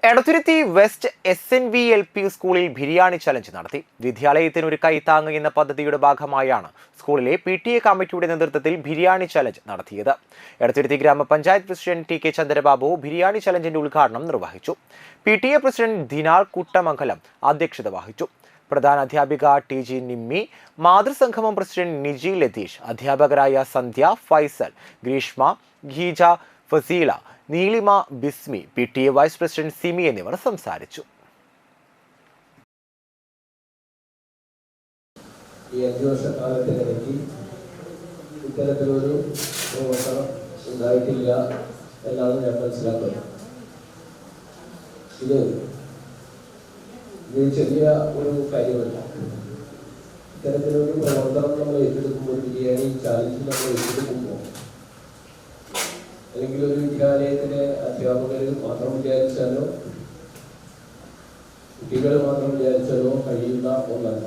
Edathuruthy west SNVLP സ്കൂളിൽ biryani challenge നടത്തി. വിദ്യാലയത്തിന് ഒരു കൈത്താങ്ങ് എന്ന പദ്ധതിയുടെ ഭാഗമായാണ് സ്കൂളിലെ PTA കമ്മിറ്റിയുടെ നേതൃത്വത്തിൽ ബിരിയാണി ചലഞ്ച് നടത്തിയത്. എടത്തുരുത്തി ഗ്രാമപഞ്ചായത്ത് പ്രസിഡന്റ് TK ചന്ദ്രബാബു ബിരിയാണി ചലഞ്ചിന്റെ ഉദ്ഘാടനം നിർവഹിച്ചു. PTA പ്രസിഡന്റ് ദിനാർ കുട്ടമംഗലം അധ്യക്ഷത വഹിച്ചു. പ്രധാന അധ്യാപിക TG നിമ്മി, മാതൃസംഗമം പ്രസിഡന്റ് നിജി ലതീഷ്, അധ്യാപകരായ സന്ധ്യ, ഫൈസൽ, ഗ്രീഷ്മ, ഗീജ, ഫസീല, നീലിമ, ബിസ്മി, PTA വൈസ് പ്രസിഡന്റ് സിമി എന്നിവർ സംസാരിച്ചു. ഈ 5 വർഷക്കാലത്തിനിടയ്ക്ക് ഇത്തരത്തിലൊരു പ്രവർത്തനം ഉണ്ടായിട്ടില്ല എന്നാണ് ഞാൻ മനസ്സിലാക്കുന്നത്. ഇത് ചെറിയ ഒരു കാര്യമല്ല. ഇത്തരത്തിലൊരു പ്രവർത്തനം നമ്മൾ ഏറ്റെടുക്കുമ്പോൾ, ബിരിയാണി ചാലഞ്ച് നമ്മൾ ഏറ്റെടുക്കുമ്പോൾ, അല്ലെങ്കിൽ ഒരു വിദ്യാലയത്തിലെ അധ്യാപകർ മാത്രം വിചാരിച്ചാലോ കുട്ടികൾ മാത്രം വിചാരിച്ചാലോ കഴിയുന്ന ഒന്നല്ല.